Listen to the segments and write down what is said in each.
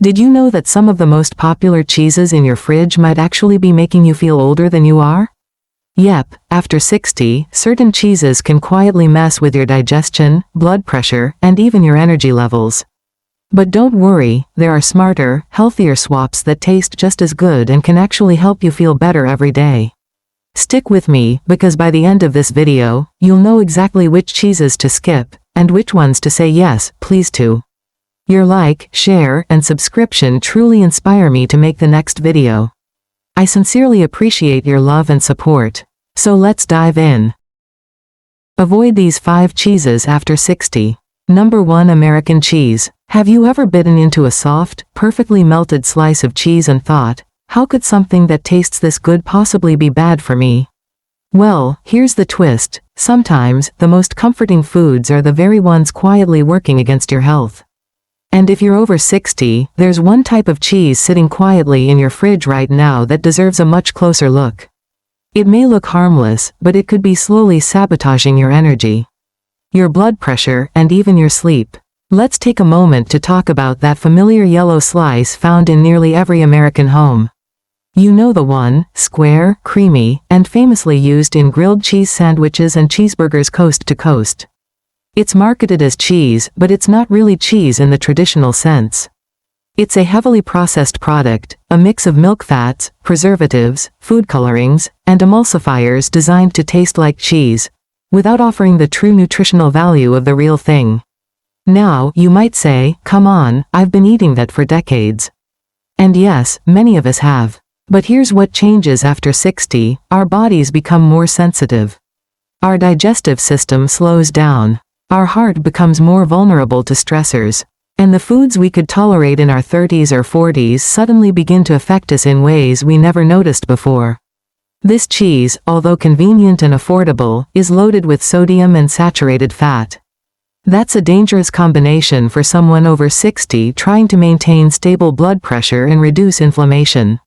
Did you know that some of the most popular cheeses in your fridge might actually be making you feel older than you are? Yep, after 60, certain cheeses can quietly mess with your digestion, blood pressure, and even your energy levels. But don't worry, there are smarter, healthier swaps that taste just as good and can actually help you feel better every day. Stick with me, because by the end of this video, you'll know exactly which cheeses to skip, and which ones to say yes, please to. Your like, share, and subscription truly inspire me to make the next video. I sincerely appreciate your love and support. So let's dive in. Avoid these 5 cheeses after 60. Number 1. American cheese. Have you ever bitten into a soft, perfectly melted slice of cheese and thought, how could something that tastes this good possibly be bad for me? Well, here's the twist. Sometimes, the most comforting foods are the very ones quietly working against your health. And if you're over 60, there's one type of cheese sitting quietly in your fridge right now that deserves a much closer look. It may look harmless, but it could be slowly sabotaging your energy, your blood pressure, and even your sleep. Let's take a moment to talk about that familiar yellow slice found in nearly every American home. You know the one, square, creamy, and famously used in grilled cheese sandwiches and cheeseburgers coast to coast. It's marketed as cheese, but it's not really cheese in the traditional sense. It's a heavily processed product, a mix of milk fats, preservatives, food colorings, and emulsifiers designed to taste like cheese, without offering the true nutritional value of the real thing. Now, you might say, come on, I've been eating that for decades. And yes, many of us have. But here's what changes after 60, our bodies become more sensitive. Our digestive system slows down. Our heart becomes more vulnerable to stressors. And the foods we could tolerate in our 30s or 40s suddenly begin to affect us in ways we never noticed before. This cheese, although convenient and affordable, is loaded with sodium and saturated fat. That's a dangerous combination for someone over 60 trying to maintain stable blood pressure and reduce inflammation.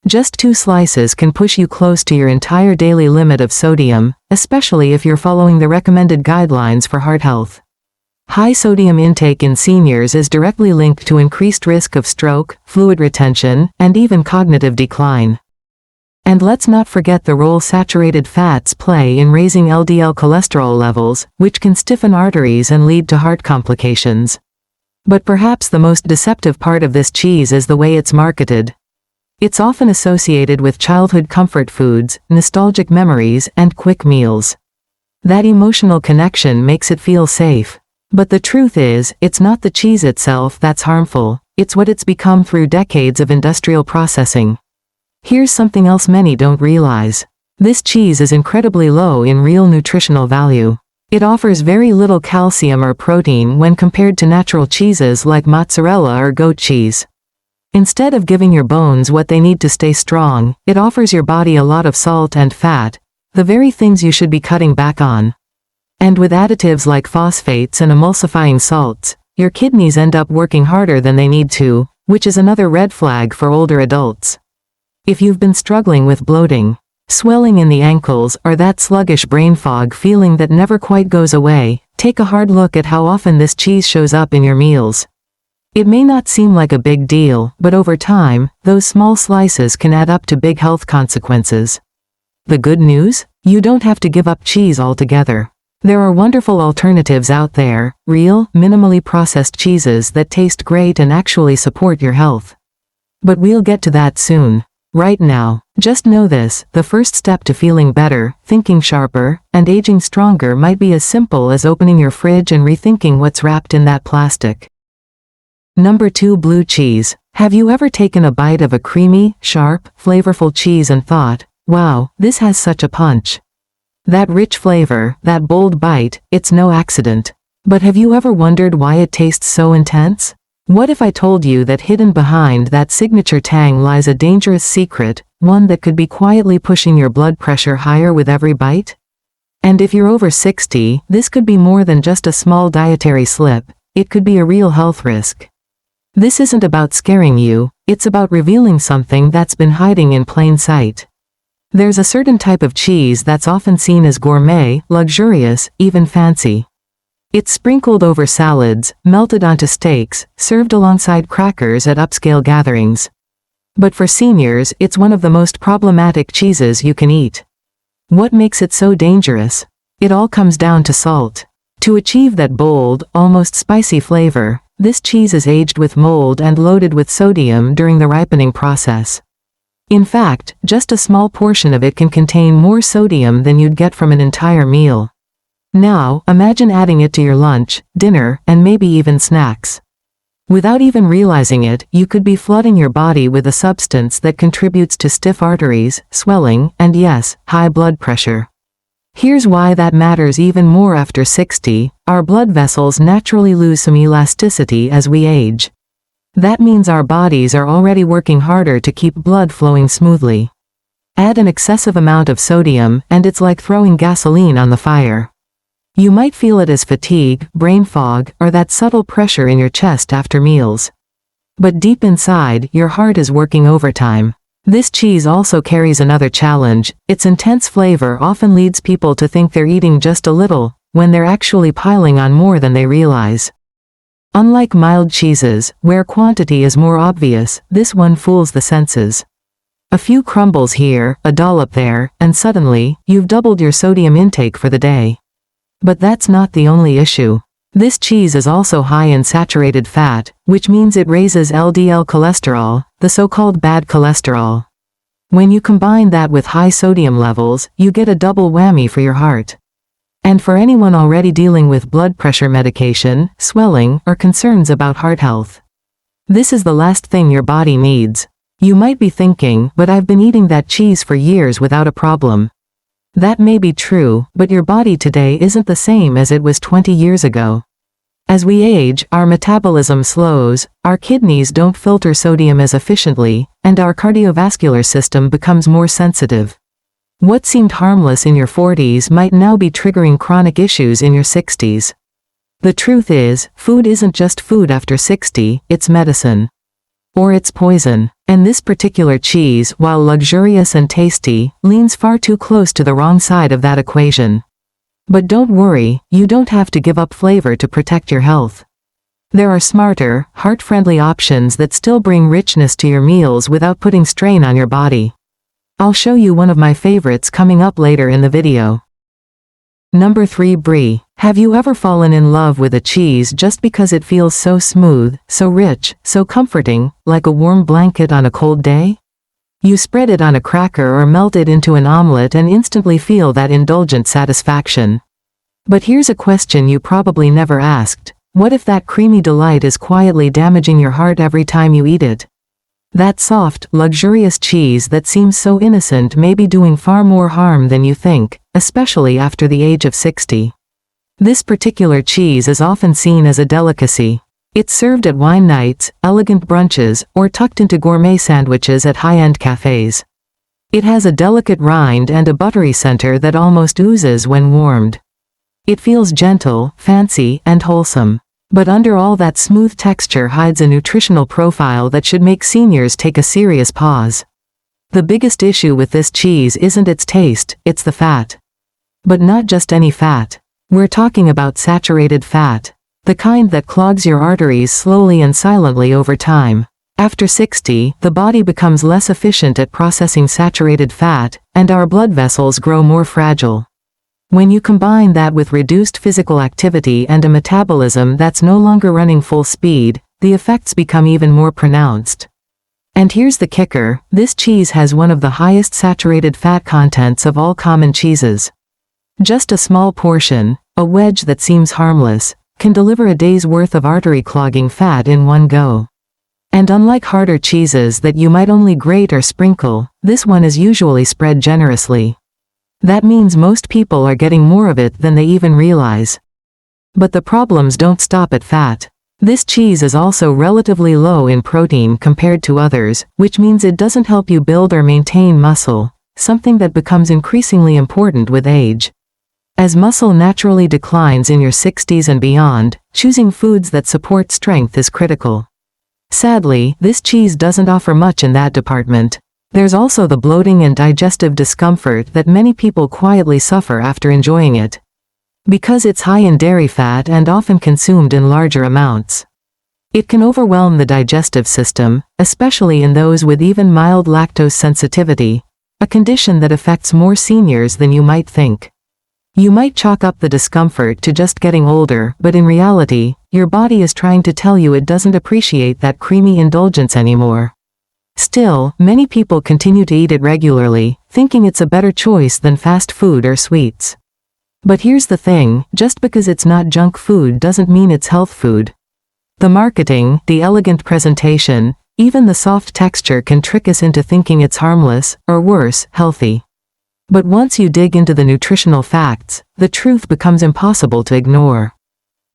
Just 2 slices can push you close to your entire daily limit of sodium, especially if you're following the recommended guidelines for heart health. High sodium intake in seniors is directly linked to increased risk of stroke, fluid retention, and even cognitive decline. And let's not forget the role saturated fats play in raising LDL cholesterol levels, which can stiffen arteries and lead to heart complications. But perhaps the most deceptive part of this cheese is the way it's marketed. It's often associated with childhood comfort foods, nostalgic memories, and quick meals. That emotional connection makes it feel safe. But the truth is, it's not the cheese itself that's harmful, it's what it's become through decades of industrial processing. Here's something else many don't realize. This cheese is incredibly low in real nutritional value. It offers very little calcium or protein when compared to natural cheeses like mozzarella or goat cheese. Instead of giving your bones what they need to stay strong, it offers your body a lot of salt and fat, the very things you should be cutting back on. And with additives like phosphates and emulsifying salts, your kidneys end up working harder than they need to, which is another red flag for older adults. If you've been struggling with bloating, swelling in the ankles, or that sluggish brain fog feeling that never quite goes away, take a hard look at how often this cheese shows up in your meals. It may not seem like a big deal, but over time, those small slices can add up to big health consequences. The good news? You don't have to give up cheese altogether. There are wonderful alternatives out there, real, minimally processed cheeses that taste great and actually support your health. But we'll get to that soon. Right now, just know this, the first step to feeling better, thinking sharper, and aging stronger might be as simple as opening your fridge and rethinking what's wrapped in that plastic. Number 2. Blue cheese. Have you ever taken a bite of a creamy, sharp, flavorful cheese and thought, wow, this has such a punch? That rich flavor, that bold bite, it's no accident. But have you ever wondered why it tastes so intense? What if I told you that hidden behind that signature tang lies a dangerous secret, one that could be quietly pushing your blood pressure higher with every bite? And if you're over 60, this could be more than just a small dietary slip, it could be a real health risk. This isn't about scaring you, it's about revealing something that's been hiding in plain sight. There's a certain type of cheese that's often seen as gourmet, luxurious, even fancy. It's sprinkled over salads, melted onto steaks, served alongside crackers at upscale gatherings. But for seniors, it's one of the most problematic cheeses you can eat. What makes it so dangerous? It all comes down to salt. To achieve that bold, almost spicy flavor, this cheese is aged with mold and loaded with sodium during the ripening process. In fact, just a small portion of it can contain more sodium than you'd get from an entire meal. Now, imagine adding it to your lunch, dinner, and maybe even snacks. Without even realizing it, you could be flooding your body with a substance that contributes to stiff arteries, swelling, and yes, high blood pressure. Here's why that matters even more after 60, our blood vessels naturally lose some elasticity as we age. That means our bodies are already working harder to keep blood flowing smoothly. Add an excessive amount of sodium, and it's like throwing gasoline on the fire. You might feel it as fatigue, brain fog, or that subtle pressure in your chest after meals. But deep inside, your heart is working overtime. This cheese also carries another challenge. Its intense flavor often leads people to think they're eating just a little, when they're actually piling on more than they realize. Unlike mild cheeses, where quantity is more obvious, this one fools the senses. A few crumbles here, a dollop there, and suddenly, you've doubled your sodium intake for the day. But that's not the only issue. This cheese is also high in saturated fat, which means it raises LDL cholesterol, the so-called bad cholesterol. When you combine that with high sodium levels, you get a double whammy for your heart. And for anyone already dealing with blood pressure medication, swelling, or concerns about heart health, this is the last thing your body needs. You might be thinking, but I've been eating that cheese for years without a problem. That may be true, but your body today isn't the same as it was 20 years ago. As we age, our metabolism slows, our kidneys don't filter sodium as efficiently, and our cardiovascular system becomes more sensitive. What seemed harmless in your 40s might now be triggering chronic issues in your 60s. The truth is, food isn't just food after 60, it's medicine. Or it's poison. And this particular cheese, while luxurious and tasty, leans far too close to the wrong side of that equation. But don't worry, you don't have to give up flavor to protect your health. There are smarter, heart-friendly options that still bring richness to your meals without putting strain on your body. I'll show you one of my favorites coming up later in the video. Number 3. Brie. Have you ever fallen in love with a cheese just because it feels so smooth, so rich, so comforting, like a warm blanket on a cold day? You spread it on a cracker or melt it into an omelet and instantly feel that indulgent satisfaction. But here's a question you probably never asked. What if that creamy delight is quietly damaging your heart every time you eat it? That soft, luxurious cheese that seems so innocent may be doing far more harm than you think, especially after the age of 60. This particular cheese is often seen as a delicacy. It's served at wine nights, elegant brunches, or tucked into gourmet sandwiches at high-end cafes. It has a delicate rind and a buttery center that almost oozes when warmed. It feels gentle, fancy, and wholesome. But under all that smooth texture hides a nutritional profile that should make seniors take a serious pause. The biggest issue with this cheese isn't its taste, it's the fat. But not just any fat. We're talking about saturated fat. The kind that clogs your arteries slowly and silently over time. After 60, the body becomes less efficient at processing saturated fat, and our blood vessels grow more fragile. When you combine that with reduced physical activity and a metabolism that's no longer running full speed, the effects become even more pronounced. And here's the kicker, this cheese has one of the highest saturated fat contents of all common cheeses. Just a small portion, a wedge that seems harmless, can deliver a day's worth of artery-clogging fat in one go. And unlike harder cheeses that you might only grate or sprinkle, this one is usually spread generously. That means most people are getting more of it than they even realize. But the problems don't stop at fat. This cheese is also relatively low in protein compared to others, which means it doesn't help you build or maintain muscle, something that becomes increasingly important with age. As muscle naturally declines in your 60s and beyond, choosing foods that support strength is critical. Sadly, this cheese doesn't offer much in that department. There's also the bloating and digestive discomfort that many people quietly suffer after enjoying it. Because it's high in dairy fat and often consumed in larger amounts. It can overwhelm the digestive system, especially in those with even mild lactose sensitivity, a condition that affects more seniors than you might think. You might chalk up the discomfort to just getting older, but in reality, your body is trying to tell you it doesn't appreciate that creamy indulgence anymore. Still, many people continue to eat it regularly, thinking it's a better choice than fast food or sweets. But here's the thing, just because it's not junk food doesn't mean it's health food. The marketing, the elegant presentation, even the soft texture can trick us into thinking it's harmless, or worse, healthy. But once you dig into the nutritional facts, the truth becomes impossible to ignore.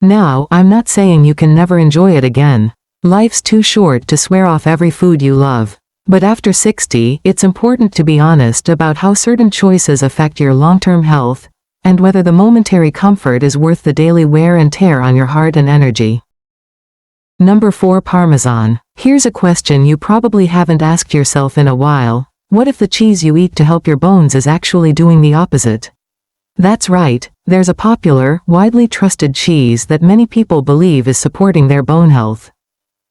Now, I'm not saying you can never enjoy it again. Life's too short to swear off every food you love. But after 60, it's important to be honest about how certain choices affect your long-term health, and whether the momentary comfort is worth the daily wear and tear on your heart and energy. Number 4. Parmesan. Here's a question you probably haven't asked yourself in a while. What if the cheese you eat to help your bones is actually doing the opposite? That's right, there's a popular, widely trusted cheese that many people believe is supporting their bone health.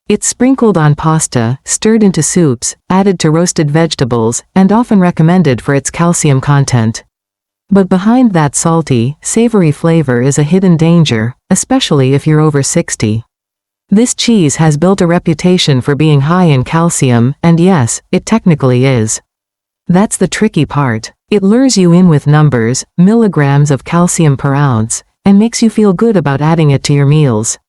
It's sprinkled on pasta, stirred into soups, added to roasted vegetables, and often recommended for its calcium content. But behind that salty, savory flavor is a hidden danger, especially if you're over 60. This cheese has built a reputation for being high in calcium, and yes, it technically is. That's the tricky part. It lures you in with numbers, milligrams of calcium per ounce, and makes you feel good about adding it to your meals.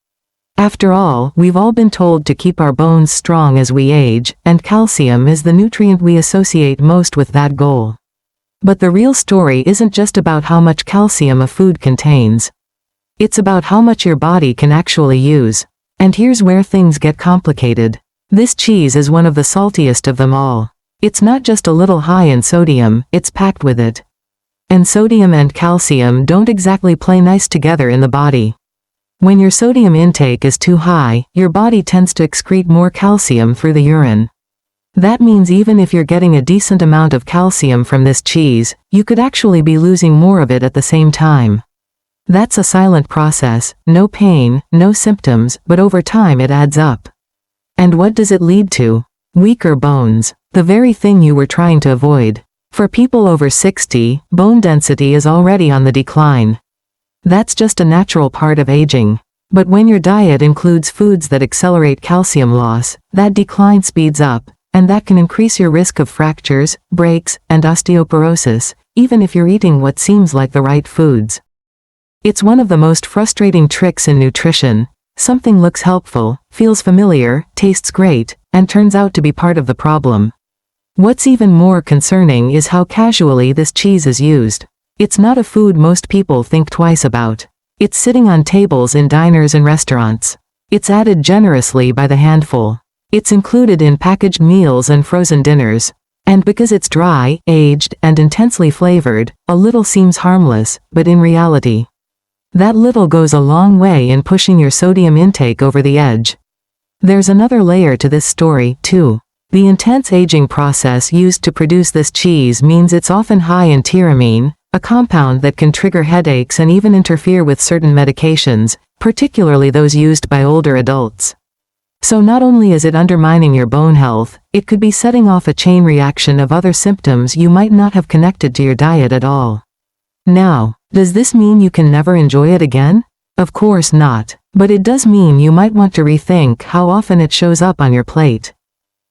After all, we've all been told to keep our bones strong as we age, and calcium is the nutrient we associate most with that goal. But the real story isn't just about how much calcium a food contains. It's about how much your body can actually use. And here's where things get complicated. This cheese is one of the saltiest of them all. It's not just a little high in sodium, it's packed with it. And sodium and calcium don't exactly play nice together in the body. When your sodium intake is too high, your body tends to excrete more calcium through the urine. That means even if you're getting a decent amount of calcium from this cheese, you could actually be losing more of it at the same time. That's a silent process, no pain, no symptoms, but over time it adds up. And what does it lead to? Weaker bones, the very thing you were trying to avoid. For people over 60, bone density is already on the decline. That's just a natural part of aging. But when your diet includes foods that accelerate calcium loss, that decline speeds up, and that can increase your risk of fractures, breaks, and osteoporosis, even if you're eating what seems like the right foods. It's one of the most frustrating tricks in nutrition. Something looks helpful, feels familiar, tastes great, and turns out to be part of the problem. What's even more concerning is how casually this cheese is used. It's not a food most people think twice about. It's sitting on tables in diners and restaurants. It's added generously by the handful. It's included in packaged meals and frozen dinners. And because it's dry, aged, and intensely flavored, a little seems harmless, but in reality, that little goes a long way in pushing your sodium intake over the edge. There's another layer to this story, too. The intense aging process used to produce this cheese means it's often high in tyramine, a compound that can trigger headaches and even interfere with certain medications, particularly those used by older adults. So not only is it undermining your bone health, it could be setting off a chain reaction of other symptoms you might not have connected to your diet at all. Now, does this mean you can never enjoy it again? Of course not, but it does mean you might want to rethink how often it shows up on your plate.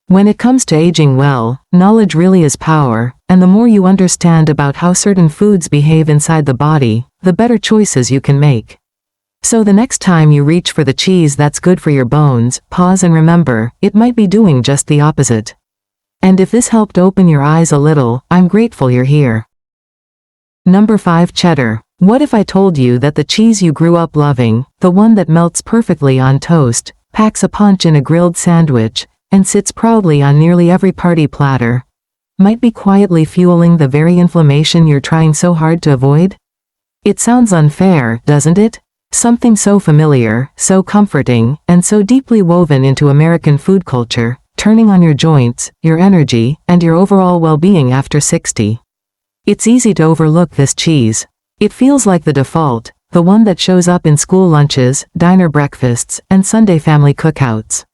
When it comes to aging well, knowledge really is power, and the more you understand about how certain foods behave inside the body, the better choices you can make. So the next time you reach for the cheese that's good for your bones, pause and remember, it might be doing just the opposite. And if this helped open your eyes a little, I'm grateful you're here. Number 5. Cheddar. What if I told you that the cheese you grew up loving, the one that melts perfectly on toast, packs a punch in a grilled sandwich, and sits proudly on nearly every party platter, might be quietly fueling the very inflammation you're trying so hard to avoid? It sounds unfair, doesn't it? Something so familiar, so comforting, and so deeply woven into American food culture, turning on your joints, your energy, and your overall well-being after 60. It's easy to overlook this cheese. It feels like the default, The one that shows up in school lunches, diner breakfasts, and Sunday family cookouts.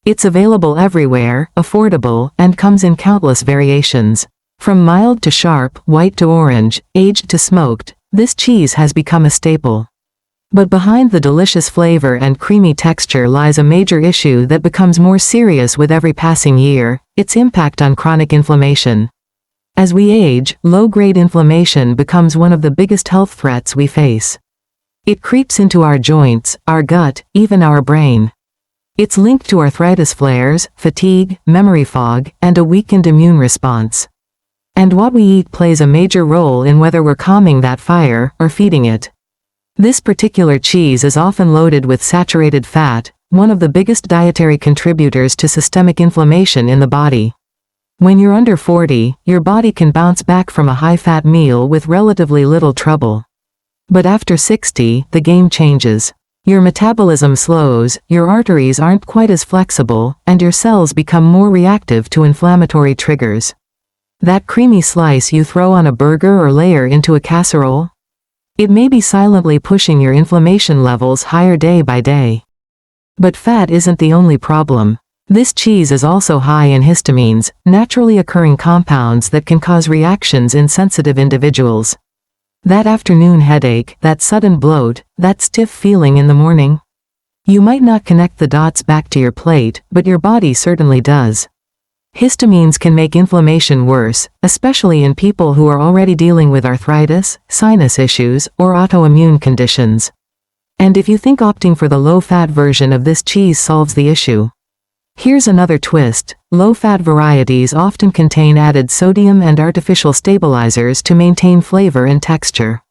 It's available everywhere, affordable, and comes in countless variations. From mild to sharp, white to orange, aged to smoked, this cheese has become a staple. But behind the delicious flavor and creamy texture lies a major issue that becomes more serious with every passing year: its impact on chronic inflammation. As we age, low-grade inflammation becomes one of the biggest health threats we face. It creeps into our joints, our gut, even our brain. It's linked to arthritis flares, fatigue, memory fog, and a weakened immune response. And what we eat plays a major role in whether we're calming that fire or feeding it. This particular cheese is often loaded with saturated fat, one of the biggest dietary contributors to systemic inflammation in the body. When you're under 40, your body can bounce back from a high-fat meal with relatively little trouble. But after 60, the game changes. Your metabolism slows, your arteries aren't quite as flexible, and your cells become more reactive to inflammatory triggers. That creamy slice you throw on a burger or layer into a casserole? It may be silently pushing your inflammation levels higher day by day. But fat isn't the only problem. This cheese is also high in histamines, naturally occurring compounds that can cause reactions in sensitive individuals. That afternoon headache, that sudden bloat, that stiff feeling in the morning. You might not connect the dots back to your plate, but your body certainly does. Histamines can make inflammation worse, especially in people who are already dealing with arthritis, sinus issues, or autoimmune conditions. And if you think opting for the low-fat version of this cheese solves the issue, here's another twist: low-fat varieties often contain added sodium and artificial stabilizers to maintain flavor and texture.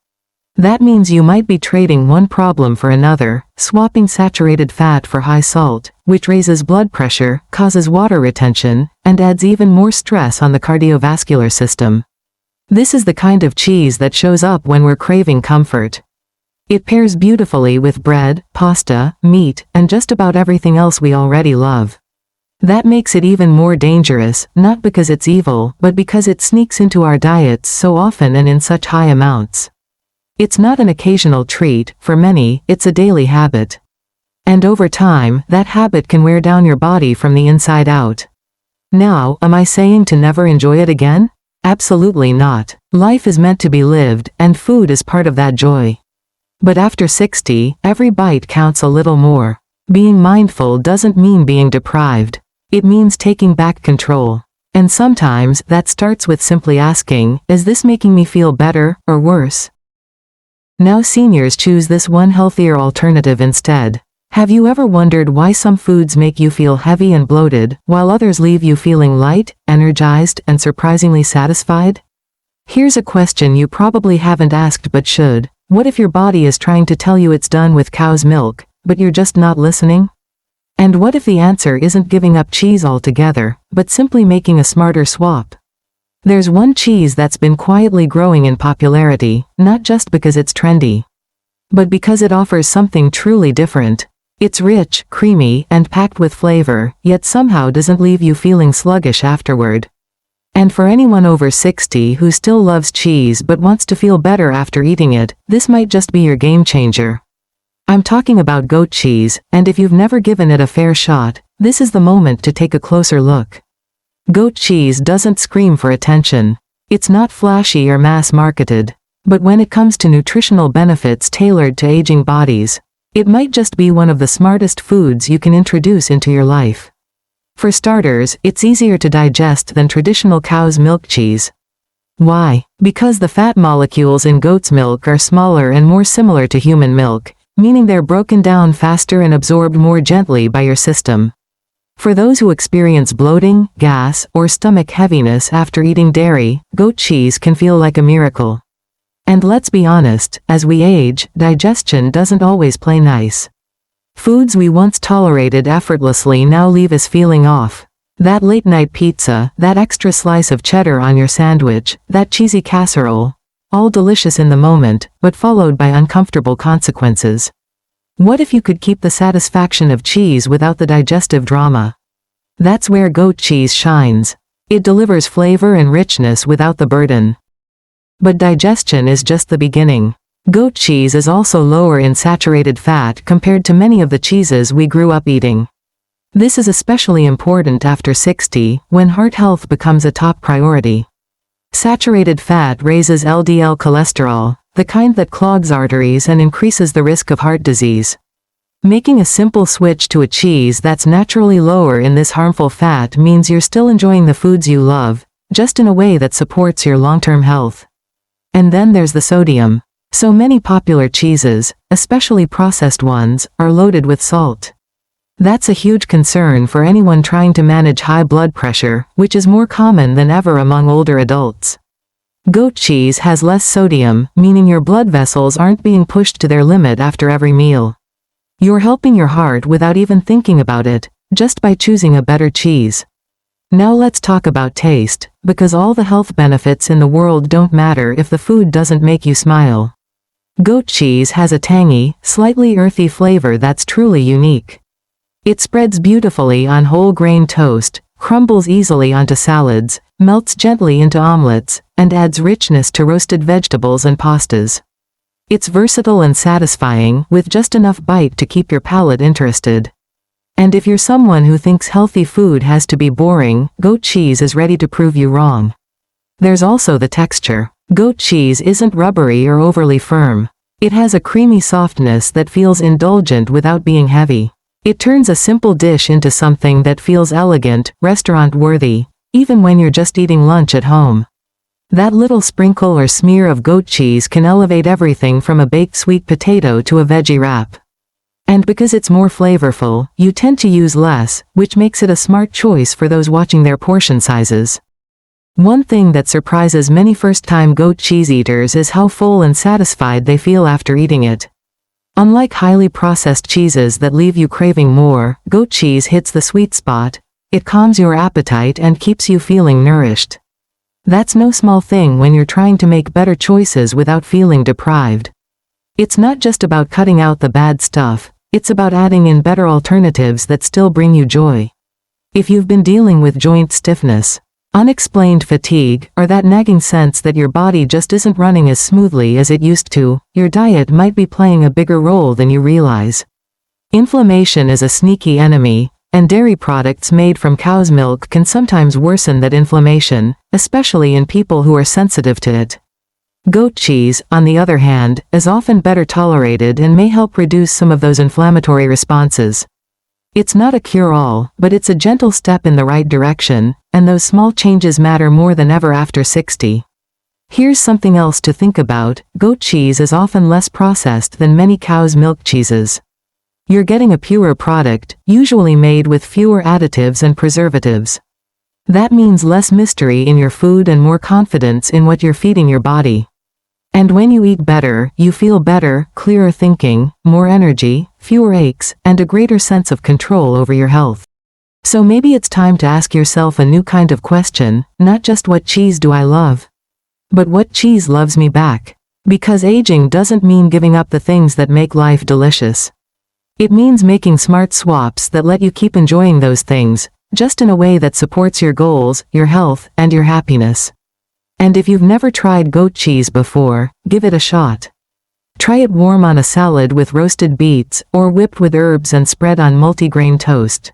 That means you might be trading one problem for another, swapping saturated fat for high salt, which raises blood pressure, causes water retention, and adds even more stress on the cardiovascular system. This is the kind of cheese that shows up when we're craving comfort. It pairs beautifully with bread, pasta, meat, and just about everything else we already love. That makes it even more dangerous, not because it's evil, but because it sneaks into our diets so often and in such high amounts. It's not an occasional treat; for many, it's a daily habit. And over time, that habit can wear down your body from the inside out. Now, am I saying to never enjoy it again? Absolutely not. Life is meant to be lived, and food is part of that joy. But after 60, every bite counts a little more. Being mindful doesn't mean being deprived. It means taking back control. And sometimes, that starts with simply asking, is this making me feel better, or worse? Now seniors choose this one healthier alternative instead. Have you ever wondered why some foods make you feel heavy and bloated, while others leave you feeling light, energized, and surprisingly satisfied? Here's a question you probably haven't asked but should. What if your body is trying to tell you it's done with cow's milk, but you're just not listening? And what if the answer isn't giving up cheese altogether, but simply making a smarter swap? There's one cheese that's been quietly growing in popularity, not just because it's trendy, but because it offers something truly different. It's rich, creamy, and packed with flavor, yet somehow doesn't leave you feeling sluggish afterward. And for anyone over 60 who still loves cheese but wants to feel better after eating it, this might just be your game changer. I'm talking about goat cheese, and if you've never given it a fair shot, this is the moment to take a closer look. Goat cheese doesn't scream for attention. It's not flashy or mass-marketed. But when it comes to nutritional benefits tailored to aging bodies, it might just be one of the smartest foods you can introduce into your life. For starters, it's easier to digest than traditional cow's milk cheese. Why? Because the fat molecules in goat's milk are smaller and more similar to human milk, meaning they're broken down faster and absorbed more gently by your system. For those who experience bloating, gas, or stomach heaviness after eating dairy, goat cheese can feel like a miracle. And let's be honest, as we age, digestion doesn't always play nice. Foods we once tolerated effortlessly now leave us feeling off. That late-night pizza, that extra slice of cheddar on your sandwich, that cheesy casserole, all delicious in the moment, but followed by uncomfortable consequences. What if you could keep the satisfaction of cheese without the digestive drama? That's where goat cheese shines. It delivers flavor and richness without the burden. But digestion is just the beginning. Goat cheese is also lower in saturated fat compared to many of the cheeses we grew up eating. This is especially important after 60, when heart health becomes a top priority. Saturated fat raises LDL cholesterol, the kind that clogs arteries and increases the risk of heart disease. Making a simple switch to a cheese that's naturally lower in this harmful fat means you're still enjoying the foods you love, just in a way that supports your long-term health. And then there's the sodium. So many popular cheeses, especially processed ones, are loaded with salt. That's a huge concern for anyone trying to manage high blood pressure, which is more common than ever among older adults. Goat cheese has less sodium, meaning your blood vessels aren't being pushed to their limit after every meal. You're helping your heart without even thinking about it, just by choosing a better cheese. Now let's talk about taste, because all the health benefits in the world don't matter if the food doesn't make you smile. Goat cheese has a tangy, slightly earthy flavor that's truly unique. It spreads beautifully on whole grain toast, crumbles easily onto salads, melts gently into omelets, and adds richness to roasted vegetables and pastas. It's versatile and satisfying, with just enough bite to keep your palate interested. And if you're someone who thinks healthy food has to be boring, goat cheese is ready to prove you wrong. There's also the texture. Goat cheese isn't rubbery or overly firm. It has a creamy softness that feels indulgent without being heavy. It turns a simple dish into something that feels elegant, restaurant-worthy, even when you're just eating lunch at home. That little sprinkle or smear of goat cheese can elevate everything from a baked sweet potato to a veggie wrap. And because it's more flavorful, you tend to use less, which makes it a smart choice for those watching their portion sizes. One thing that surprises many first-time goat cheese eaters is how full and satisfied they feel after eating it. Unlike highly processed cheeses that leave you craving more, goat cheese hits the sweet spot. It calms your appetite and keeps you feeling nourished. That's no small thing when you're trying to make better choices without feeling deprived. It's not just about cutting out the bad stuff, it's about adding in better alternatives that still bring you joy. If you've been dealing with joint stiffness, unexplained fatigue, or that nagging sense that your body just isn't running as smoothly as it used to, your diet might be playing a bigger role than you realize. Inflammation is a sneaky enemy, and dairy products made from cow's milk can sometimes worsen that inflammation, especially in people who are sensitive to it. Goat cheese, on the other hand, is often better tolerated and may help reduce some of those inflammatory responses. It's not a cure-all, but it's a gentle step in the right direction, and those small changes matter more than ever after 60. Here's something else to think about: goat cheese is often less processed than many cow's milk cheeses. You're getting a purer product, usually made with fewer additives and preservatives. That means less mystery in your food and more confidence in what you're feeding your body. And when you eat better, you feel better, clearer thinking, more energy, fewer aches, and a greater sense of control over your health. So maybe it's time to ask yourself a new kind of question, not just what cheese do I love, but what cheese loves me back. Because aging doesn't mean giving up the things that make life delicious. It means making smart swaps that let you keep enjoying those things, just in a way that supports your goals, your health, and your happiness. And if you've never tried goat cheese before, give it a shot. Try it warm on a salad with roasted beets, or whipped with herbs and spread on multigrain toast.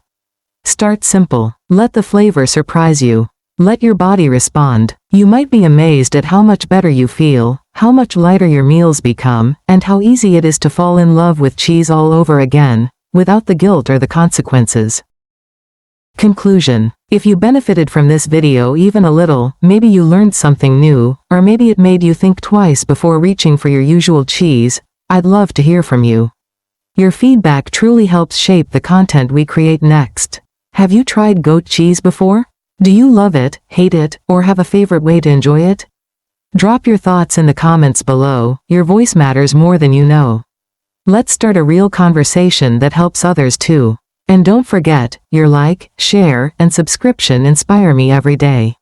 Start simple. Let the flavor surprise you. Let your body respond. You might be amazed at how much better you feel, how much lighter your meals become, and how easy it is to fall in love with cheese all over again, without the guilt or the consequences. Conclusion. If you benefited from this video even a little, maybe you learned something new, or maybe it made you think twice before reaching for your usual cheese, I'd love to hear from you. Your feedback truly helps shape the content we create next. Have you tried goat cheese before? Do you love it, hate it, or have a favorite way to enjoy it? Drop your thoughts in the comments below. Your voice matters more than you know. Let's start a real conversation that helps others too. And don't forget, your like, share, and subscription inspire me every day.